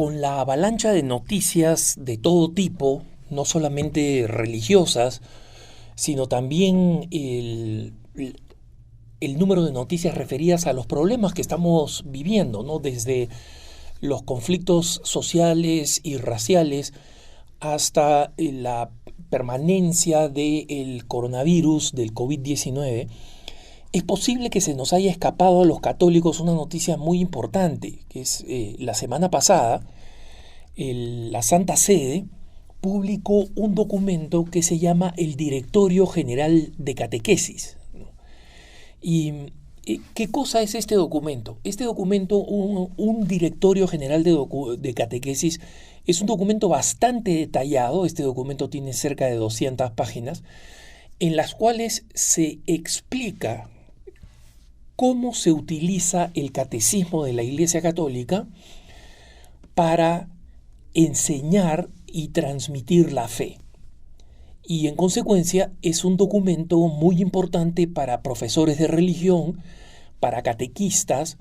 con la avalancha de noticias de todo tipo, no solamente religiosas, sino también el número de noticias referidas a los problemas que estamos viviendo, ¿no? Desde los conflictos sociales y raciales hasta la permanencia del coronavirus, del COVID-19, es posible que se nos haya escapado a los católicos una noticia muy importante, que es la semana pasada, la Santa Sede publicó un documento que se llama el Directorio General de Catequesis, ¿no? ¿Y qué cosa es este documento? Este documento, un Directorio General de Catequesis, es un documento bastante detallado. Este documento tiene cerca de 200 páginas, en las cuales se explica cómo se utiliza el catecismo de la Iglesia Católica para enseñar y transmitir la fe. Y en consecuencia es un documento muy importante para profesores de religión, para catequistas,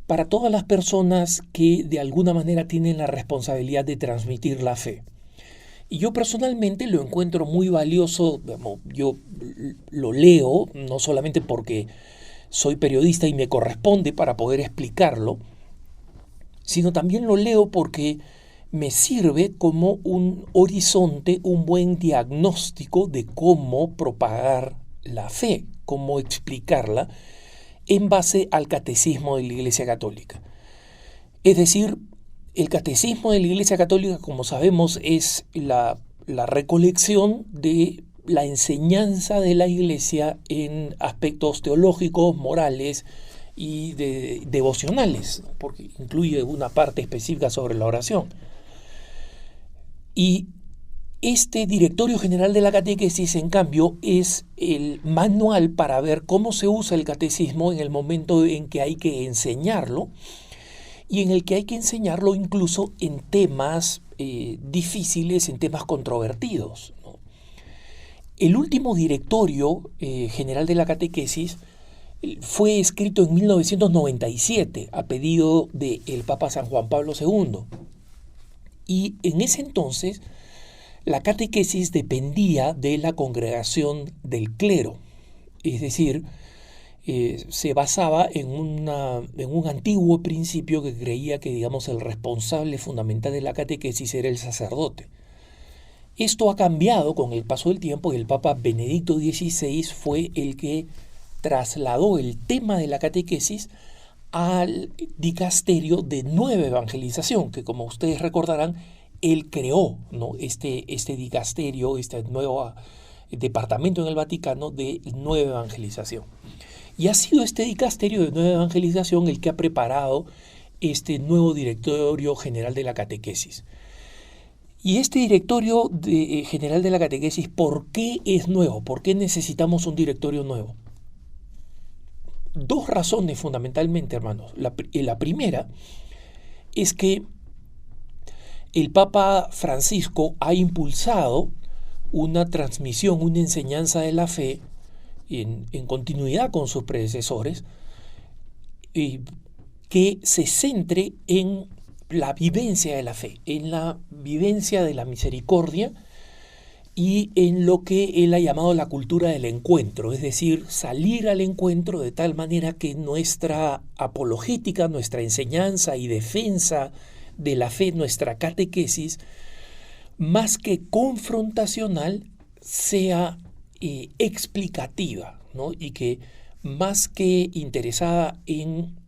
para todas las personas que de alguna manera tienen la responsabilidad de transmitir la fe. Y yo personalmente lo encuentro muy valioso. Yo lo leo no solamente porque soy periodista y me corresponde para poder explicarlo, sino también lo leo porque me sirve como un horizonte, un buen diagnóstico de cómo propagar la fe, cómo explicarla en base al catecismo de la Iglesia Católica. Es decir, el catecismo de la Iglesia Católica, como sabemos, es la recolección de la enseñanza de la Iglesia en aspectos teológicos, morales y devocionales, porque incluye una parte específica sobre la oración. Y este Directorio General de la Catequesis, en cambio, es el manual para ver cómo se usa el catecismo en el momento en que hay que enseñarlo, y en el que hay que enseñarlo incluso en temas difíciles, en temas controvertidos, ¿no? El último Directorio General de la Catequesis fue escrito en 1997 a pedido del Papa San Juan Pablo II. Y en ese entonces la catequesis dependía de la congregación del clero, es decir, se basaba en un antiguo principio que creía que, digamos, el responsable fundamental de la catequesis era el sacerdote. Esto ha cambiado con el paso del tiempo y el Papa Benedicto XVI fue el que trasladó el tema de la catequesis al dicasterio de Nueva Evangelización, que, como ustedes recordarán, él creó, ¿no?, este dicasterio, este nuevo departamento en el Vaticano de Nueva Evangelización. Y ha sido este dicasterio de Nueva Evangelización el que ha preparado este nuevo Directorio General de la Catequesis. Y este Directorio General de la Catequesis, ¿por qué es nuevo? ¿Por qué necesitamos un directorio nuevo? Dos razones fundamentalmente, hermanos. La primera es que el Papa Francisco ha impulsado una transmisión, una enseñanza de la fe en continuidad con sus predecesores, que se centre en la vivencia de la fe, en la vivencia de la misericordia y en lo que él ha llamado la cultura del encuentro, es decir, salir al encuentro de tal manera que nuestra apologética, nuestra enseñanza y defensa de la fe, nuestra catequesis, más que confrontacional, sea explicativa, ¿no? Y que más que interesada en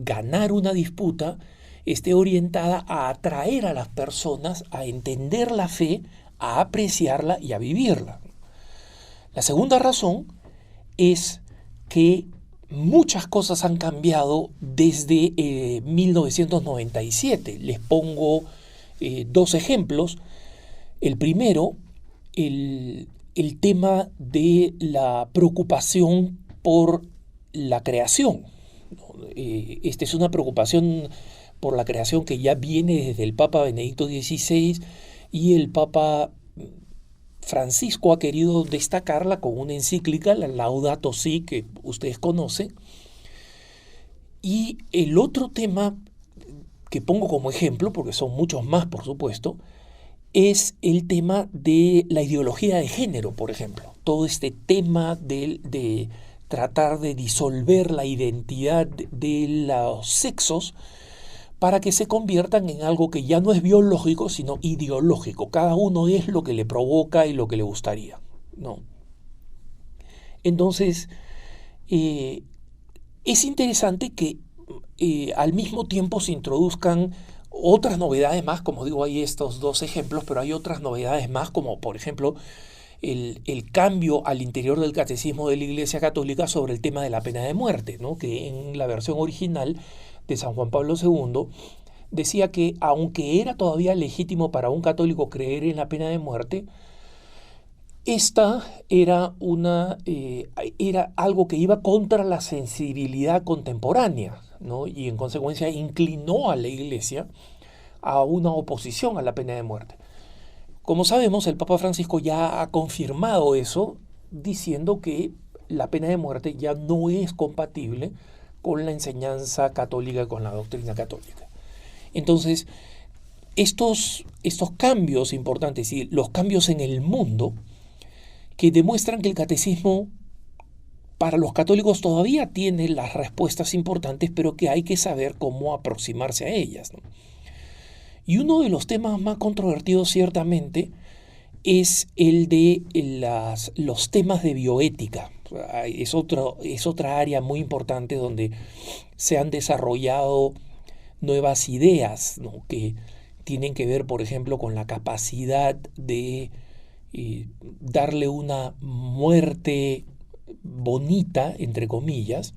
ganar una disputa, esté orientada a atraer a las personas a entender la fe, a apreciarla y a vivirla. La segunda razón es que muchas cosas han cambiado desde 1997. Les pongo dos ejemplos. El primero, el tema de la preocupación por la creación. Esta es una preocupación por la creación que ya viene desde el Papa Benedicto XVI, y el Papa Francisco ha querido destacarla con una encíclica, la Laudato Si, que ustedes conocen. Y el otro tema que pongo como ejemplo, porque son muchos más, por supuesto, es el tema de la ideología de género, por ejemplo. Todo este tema de tratar de disolver la identidad de los sexos para que se conviertan en algo que ya no es biológico, sino ideológico. Cada uno es lo que le provoca y lo que le gustaría, ¿no? Entonces, es interesante que al mismo tiempo se introduzcan otras novedades más, como digo, hay estos dos ejemplos, pero hay otras novedades más, como por ejemplo el cambio al interior del catecismo de la Iglesia Católica sobre el tema de la pena de muerte, ¿no? Que en la versión original de San Juan Pablo II decía que aunque era todavía legítimo para un católico creer en la pena de muerte, esta era era algo que iba contra la sensibilidad contemporánea, ¿no? Y en consecuencia inclinó a la Iglesia a una oposición a la pena de muerte. Como sabemos, el Papa Francisco ya ha confirmado eso, diciendo que la pena de muerte ya no es compatible con la enseñanza católica, con la doctrina católica. Entonces, estos cambios importantes y los cambios en el mundo que demuestran que el catecismo para los católicos todavía tiene las respuestas importantes, pero que hay que saber cómo aproximarse a ellas, ¿no? Y uno de los temas más controvertidos ciertamente es el de los temas de bioética. Es otra área muy importante donde se han desarrollado nuevas ideas, ¿no? Que tienen que ver, por ejemplo, con la capacidad de darle una muerte bonita, entre comillas.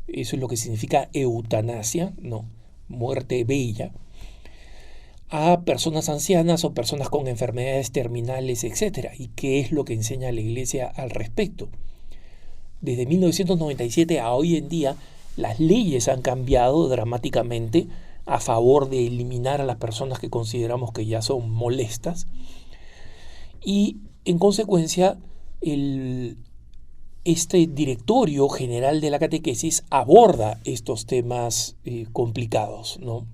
Eso es lo que significa eutanasia, ¿no? Muerte bella, a personas ancianas o personas con enfermedades terminales, etc. ¿Y qué es lo que enseña la Iglesia al respecto? Desde 1997 a hoy en día, las leyes han cambiado dramáticamente a favor de eliminar a las personas que consideramos que ya son molestas. Y en consecuencia, este directorio general de la catequesis aborda estos temas complicados, ¿no?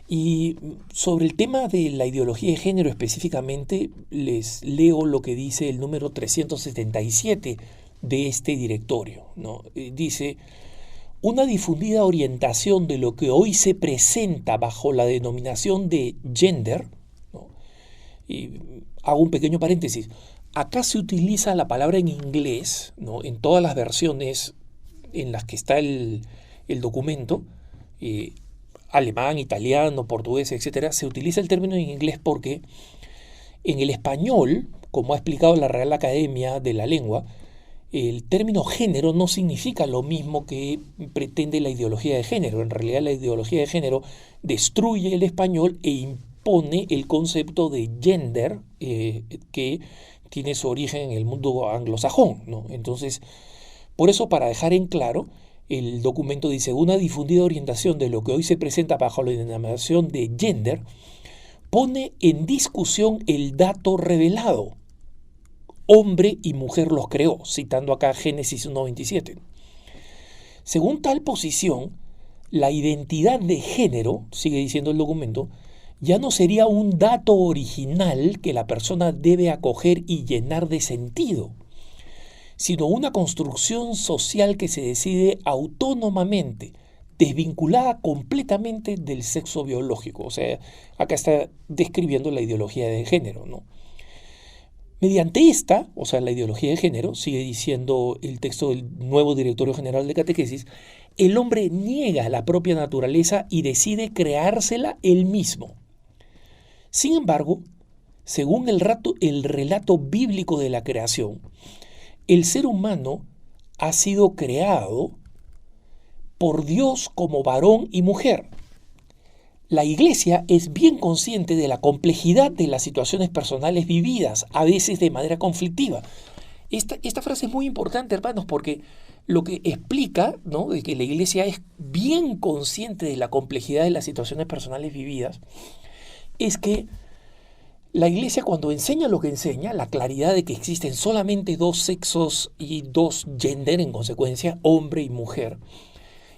Y sobre el tema de la ideología de género específicamente, les leo lo que dice el número 377 de este directorio, ¿no? Dice: una difundida orientación de lo que hoy se presenta bajo la denominación de gender, ¿no? Y hago un pequeño paréntesis. Acá se utiliza la palabra en inglés, ¿no? En todas las versiones en las que está el documento, alemán, italiano, portugués, etcétera, se utiliza el término en inglés porque en el español, como ha explicado la Real Academia de la Lengua, el término género no significa lo mismo que pretende la ideología de género. En realidad, la ideología de género destruye el español e impone el concepto de gender, que tiene su origen en el mundo anglosajón, ¿no? Entonces, por eso, para dejar en claro, el documento dice: una difundida orientación de lo que hoy se presenta bajo la denominación de gender pone en discusión el dato revelado. Hombre y mujer los creó, citando acá Génesis 1:27. Según tal posición, la identidad de género, sigue diciendo el documento, ya no sería un dato original que la persona debe acoger y llenar de sentido, sino una construcción social que se decide autónomamente, desvinculada completamente del sexo biológico. O sea, acá está describiendo la ideología de género, ¿no? Mediante esta, o sea, la ideología de género, sigue diciendo el texto del nuevo Directorio General de Catequesis, el hombre niega la propia naturaleza y decide creársela él mismo. Sin embargo, según el relato bíblico de la creación, el ser humano ha sido creado por Dios como varón y mujer. La Iglesia es bien consciente de la complejidad de las situaciones personales vividas, a veces de manera conflictiva. Esta frase es muy importante, hermanos, porque lo que explica, ¿no?, de que la Iglesia es bien consciente de la complejidad de las situaciones personales vividas, es que la Iglesia, cuando enseña lo que enseña, la claridad de que existen solamente dos sexos y dos gender, en consecuencia, hombre y mujer,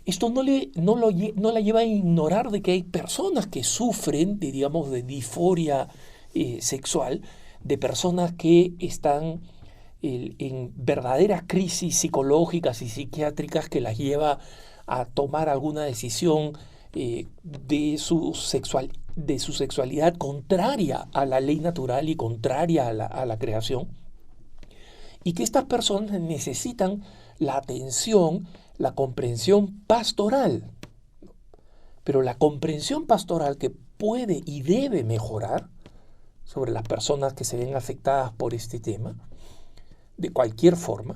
Esto no la lleva a ignorar de que hay personas que sufren de, digamos, de disforia sexual, de personas que están en verdaderas crisis psicológicas y psiquiátricas que las lleva a tomar alguna decisión de su sexualidad contraria a la ley natural y contraria a la creación, y que estas personas necesitan la atención, la comprensión pastoral. Pero la comprensión pastoral que puede y debe mejorar sobre las personas que se ven afectadas por este tema, de cualquier forma,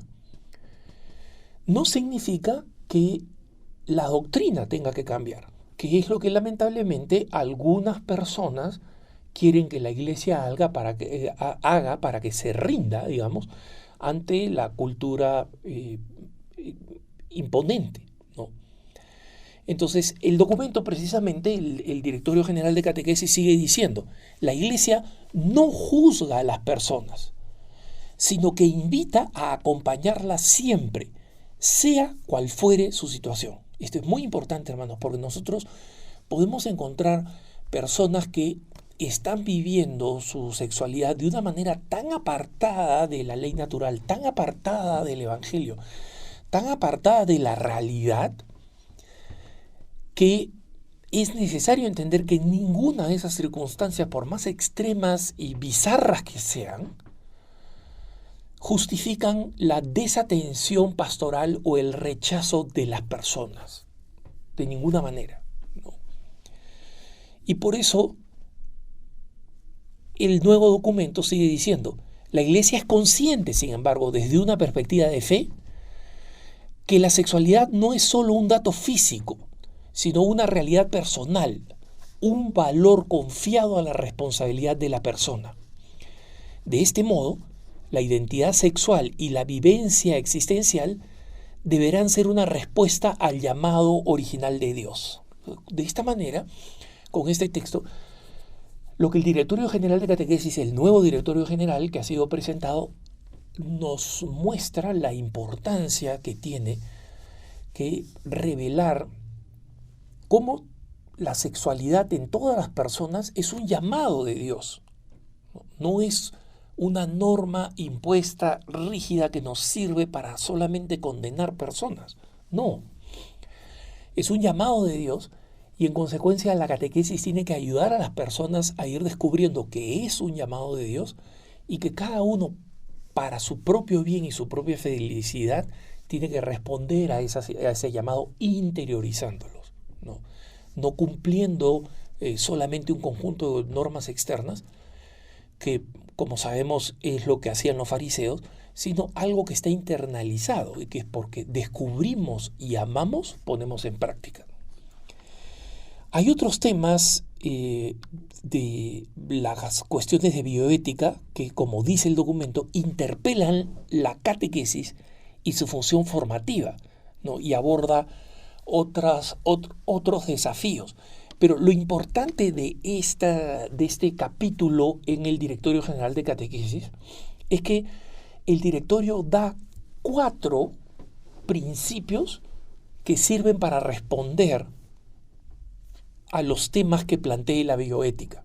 no significa que la doctrina tenga que cambiar, que es lo que lamentablemente algunas personas quieren que la iglesia haga para que se rinda, digamos, ante la cultura imponente, ¿no? Entonces, el documento precisamente, el Directorio General de Catequesis sigue diciendo, la iglesia no juzga a las personas, sino que invita a acompañarlas siempre, sea cual fuere su situación. Esto es muy importante, hermanos, porque nosotros podemos encontrar personas que están viviendo su sexualidad de una manera tan apartada de la ley natural, tan apartada del Evangelio, tan apartada de la realidad, que es necesario entender que ninguna de esas circunstancias, por más extremas y bizarras que sean, justifican la desatención pastoral o el rechazo de las personas. De ninguna manera, ¿no? Y por eso el nuevo documento sigue diciendo, la Iglesia es consciente, sin embargo, desde una perspectiva de fe, que la sexualidad no es solo un dato físico, sino una realidad personal, un valor confiado a la responsabilidad de la persona. De este modo, la identidad sexual y la vivencia existencial deberán ser una respuesta al llamado original de Dios. De esta manera, con este texto, lo que el Directorio General de Catequesis, el nuevo Directorio General que ha sido presentado, nos muestra la importancia que tiene que revelar cómo la sexualidad en todas las personas es un llamado de Dios. No es una norma impuesta, rígida, que nos sirve para solamente condenar personas. No. Es un llamado de Dios y en consecuencia la catequesis tiene que ayudar a las personas a ir descubriendo que es un llamado de Dios y que cada uno, para su propio bien y su propia felicidad, tiene que responder a ese llamado interiorizándolos, ¿no? No cumpliendo solamente un conjunto de normas externas, que como sabemos es lo que hacían los fariseos, sino algo que está internalizado y que es porque descubrimos y amamos, ponemos en práctica. Hay otros temas de las cuestiones de bioética que, como dice el documento, interpelan la catequesis y su función formativa, ¿no? Y aborda otros desafíos. Pero lo importante de este capítulo en el Directorio General de Catequesis es que el directorio da 4 principios que sirven para responder a los temas que plantee la bioética.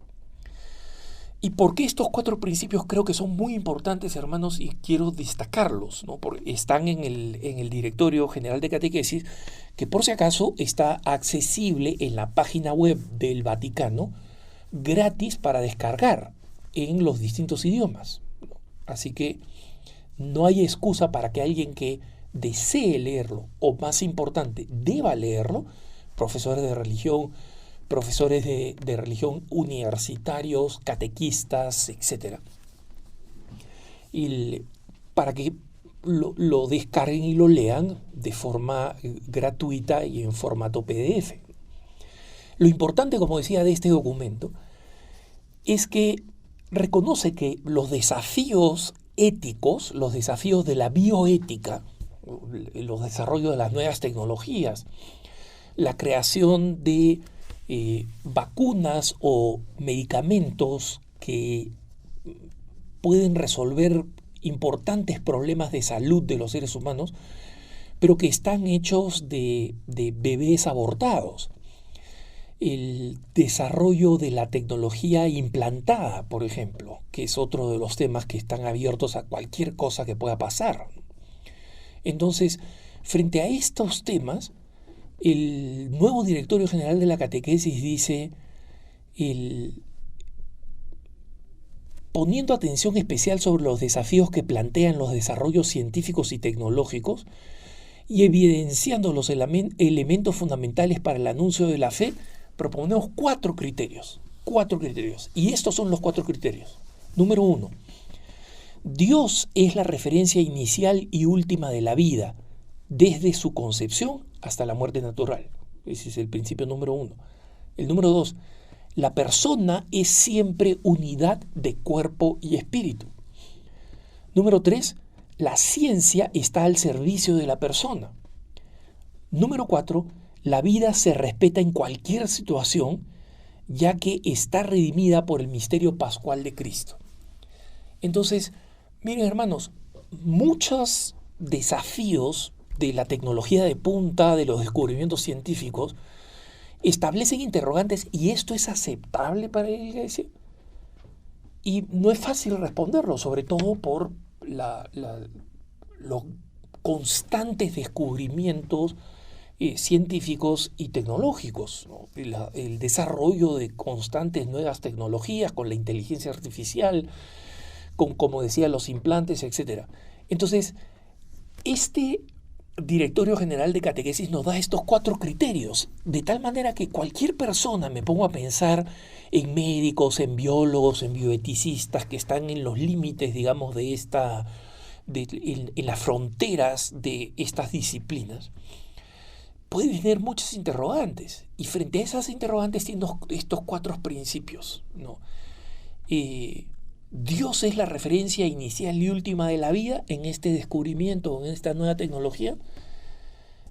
¿Y por qué estos 4 principios creo que son muy importantes, hermanos, y quiero destacarlos, ¿no? Porque están en el Directorio General de Catequesis, que por si acaso está accesible en la página web del Vaticano, gratis para descargar en los distintos idiomas. Así que no hay excusa para que alguien que desee leerlo, o más importante, deba leerlo, profesores de religión universitarios, catequistas, etc. Y para que lo descarguen y lo lean de forma gratuita y en formato PDF. Lo importante, como decía, de este documento es que reconoce que los desafíos éticos, los desafíos de la bioética, los desarrollos de las nuevas tecnologías, la creación de vacunas o medicamentos que pueden resolver importantes problemas de salud de los seres humanos, pero que están hechos de bebés abortados. El desarrollo de la tecnología implantada, por ejemplo, que es otro de los temas que están abiertos a cualquier cosa que pueda pasar. Entonces, frente a estos temas, el nuevo directorio general de la catequesis dice, poniendo atención especial sobre los desafíos que plantean los desarrollos científicos y tecnológicos y evidenciando los elementos fundamentales para el anuncio de la fe, proponemos cuatro criterios. Y estos son los cuatro criterios. Número 1. Dios es la referencia inicial y última de la vida, desde su concepción hasta la muerte natural. Ese es el principio número 1. El número 2. La persona es siempre unidad de cuerpo y espíritu. Número 3. La ciencia está al servicio de la persona. Número 4. La vida se respeta en cualquier situación, ya que está redimida por el misterio pascual de Cristo. Entonces, miren hermanos, muchos desafíos de la tecnología de punta, de los descubrimientos científicos, establecen interrogantes, ¿y esto es aceptable para la Iglesia? Y no es fácil responderlo, sobre todo por los constantes descubrimientos científicos y tecnológicos, ¿no? El desarrollo de constantes nuevas tecnologías con la inteligencia artificial, con, como decía, los implantes, etc. Entonces, este directorio general de catequesis nos da estos cuatro criterios, de tal manera que cualquier persona, me pongo a pensar en médicos, en biólogos, en bioeticistas que están en los límites, digamos, en las fronteras de estas disciplinas, puede tener muchas interrogantes, y frente a esas interrogantes tiene estos cuatro principios, ¿no? Dios es la referencia inicial y última de la vida en este descubrimiento, en esta nueva tecnología.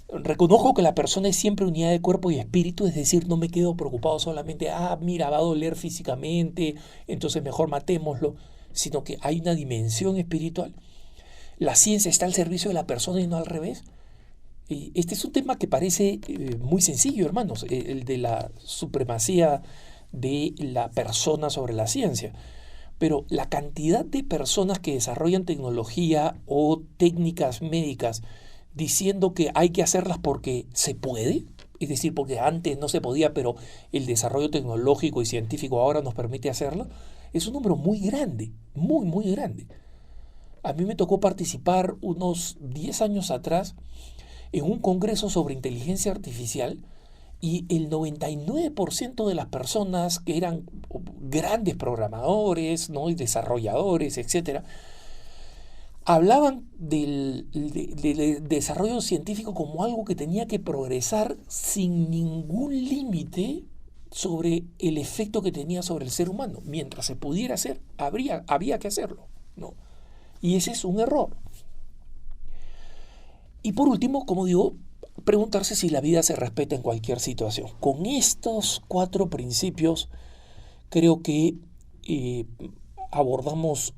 Reconozco que la persona es siempre unidad de cuerpo y espíritu, es decir, no me quedo preocupado solamente, mira, va a doler físicamente, entonces mejor matémoslo, sino que hay una dimensión espiritual. La ciencia está al servicio de la persona y no al revés. Este es un tema que parece muy sencillo, hermanos, el de la supremacía de la persona sobre la ciencia. Pero la cantidad de personas que desarrollan tecnología o técnicas médicas diciendo que hay que hacerlas porque se puede, es decir, porque antes no se podía, pero el desarrollo tecnológico y científico ahora nos permite hacerlo, es un número muy grande, muy, muy grande. A mí me tocó participar unos 10 años atrás en un congreso sobre inteligencia artificial, y el 99% de las personas que eran grandes programadores, ¿no?, y desarrolladores, etc., hablaban del desarrollo científico como algo que tenía que progresar sin ningún límite sobre el efecto que tenía sobre el ser humano. Mientras se pudiera hacer, había que hacerlo, ¿no? Y ese es un error. Y por último, como digo, preguntarse si la vida se respeta en cualquier situación. Con estos cuatro principios creo que abordamos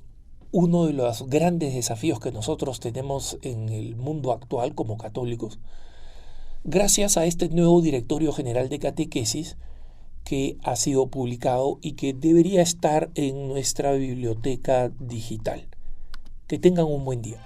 uno de los grandes desafíos que nosotros tenemos en el mundo actual como católicos, gracias a este nuevo directorio general de catequesis que ha sido publicado y que debería estar en nuestra biblioteca digital. Que tengan un buen día.